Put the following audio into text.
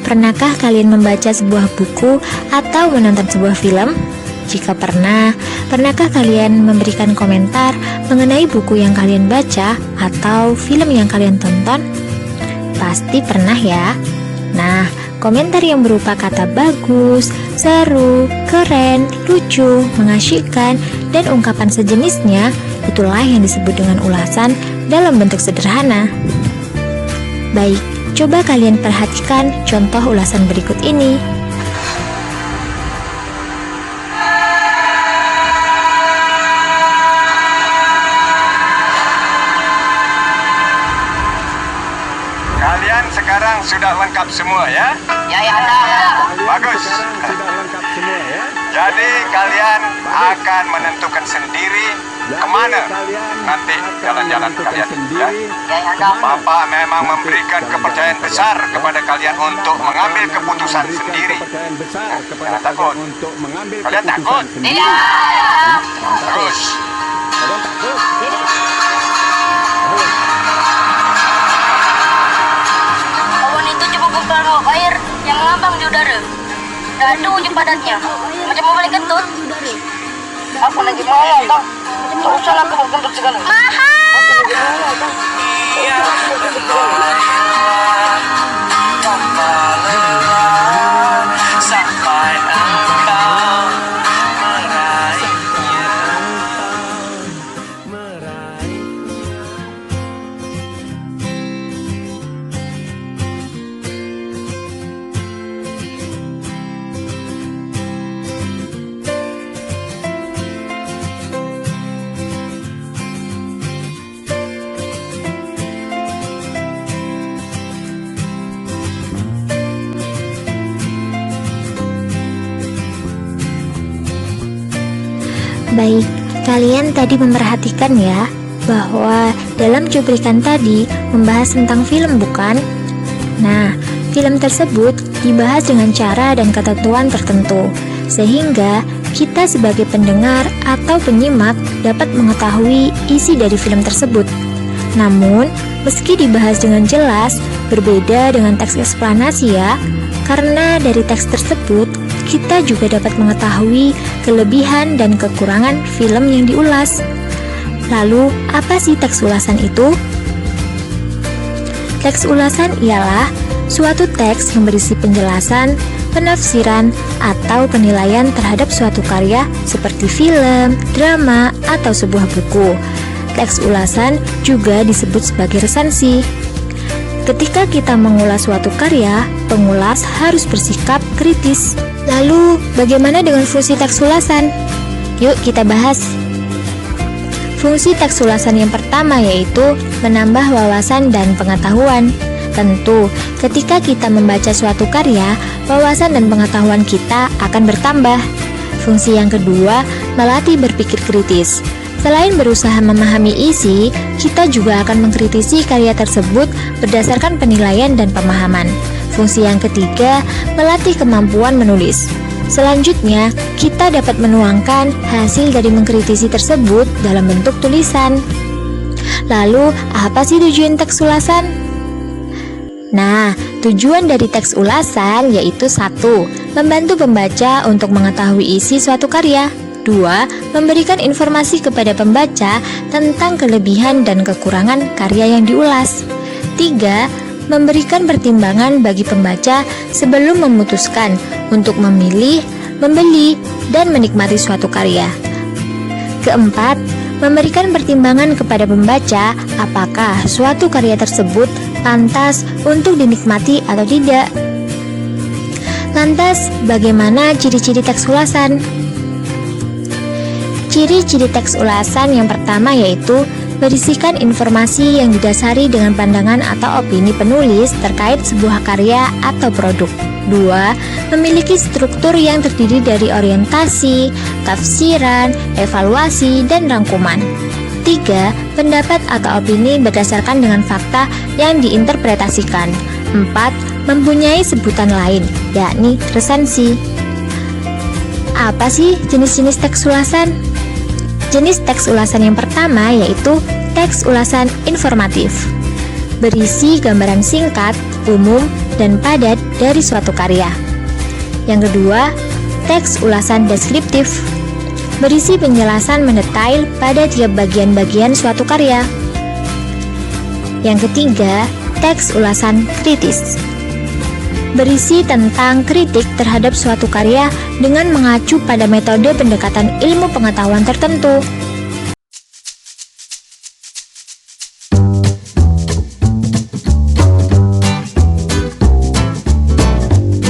pernahkah kalian membaca sebuah buku atau menonton sebuah film? Jika pernah, pernahkah kalian memberikan komentar mengenai buku yang kalian baca atau film yang kalian tonton? Pasti pernah ya. Nah, komentar yang berupa kata bagus, seru, keren, lucu, mengasyikkan, dan ungkapan sejenisnya, itulah yang disebut dengan ulasan dalam bentuk sederhana. Baik, coba kalian perhatikan contoh ulasan berikut ini. Kalian sekarang sudah lengkap semua ya? Ya, ada. Bagus. Jadi kalian akan menentukan sendiri kemana nanti jalan-jalan kalian ya? Ya, ada. Bapak memang memberikan kepercayaan besar kepada kalian untuk mengambil keputusan sendiri. Jangan takut. Kalian takut? Tidak. Bagus. Awan itu coba gumpal uap air yang mengambang di udara. Dan ada ujung padatnya, macam membalik kentut. Aku lagi mau toh. Tak usah lah kamu kentut segala. Sampai engkau meraihnya. Baik, kalian tadi memperhatikan ya bahwa dalam cuplikan tadi membahas tentang film, bukan? Nah, film tersebut dibahas dengan cara dan ketentuan tertentu, sehingga kita sebagai pendengar atau penyimak dapat mengetahui isi dari film tersebut. Namun, meski dibahas dengan jelas, berbeda dengan teks eksplanasi ya, karena dari teks tersebut kita juga dapat mengetahui kelebihan dan kekurangan film yang diulas. Lalu, apa sih teks ulasan itu? Teks ulasan ialah suatu teks yang berisi penjelasan, penafsiran, atau penilaian terhadap suatu karya seperti film, drama, atau sebuah buku. Teks ulasan juga disebut sebagai resensi. Ketika kita mengulas suatu karya, pengulas harus bersikap kritis. Lalu, bagaimana dengan fungsi teks ulasan? Yuk kita bahas. Fungsi teks ulasan yang pertama yaitu menambah wawasan dan pengetahuan. Tentu, ketika kita membaca suatu karya, wawasan dan pengetahuan kita akan bertambah. Fungsi yang kedua, melatih berpikir kritis. Selain berusaha memahami isi, kita juga akan mengkritisi karya tersebut berdasarkan penilaian dan pemahaman. Fungsi yang ketiga, melatih kemampuan menulis. Selanjutnya, kita dapat menuangkan hasil dari mengkritisi tersebut dalam bentuk tulisan. Lalu, apa sih tujuan teks ulasan? Nah, tujuan dari teks ulasan yaitu 1. Membantu pembaca untuk mengetahui isi suatu karya. 2. Memberikan informasi kepada pembaca tentang kelebihan dan kekurangan karya yang diulas. 3. Memberikan pertimbangan bagi pembaca sebelum memutuskan untuk memilih, membeli, dan menikmati suatu karya. 4. Memberikan pertimbangan kepada pembaca apakah suatu karya tersebut pantas untuk dinikmati atau tidak. Lantas, bagaimana ciri-ciri teks ulasan? Ciri-ciri teks ulasan yang pertama yaitu berisikan informasi yang didasari dengan pandangan atau opini penulis terkait sebuah karya atau produk. 2. Memiliki struktur yang terdiri dari orientasi, tafsiran, evaluasi, dan rangkuman. 3. Pendapat atau opini berdasarkan dengan fakta yang diinterpretasikan. 4. Mempunyai sebutan lain, yakni resensi. Apa sih jenis-jenis teks ulasan? Jenis teks ulasan yang pertama yaitu teks ulasan informatif. Berisi gambaran singkat, umum, dan padat dari suatu karya. Yang kedua, teks ulasan deskriptif, berisi penjelasan mendetail pada tiap bagian-bagian suatu karya. Yang ketiga, teks ulasan kritis, berisi tentang kritik terhadap suatu karya dengan mengacu pada metode pendekatan ilmu pengetahuan tertentu.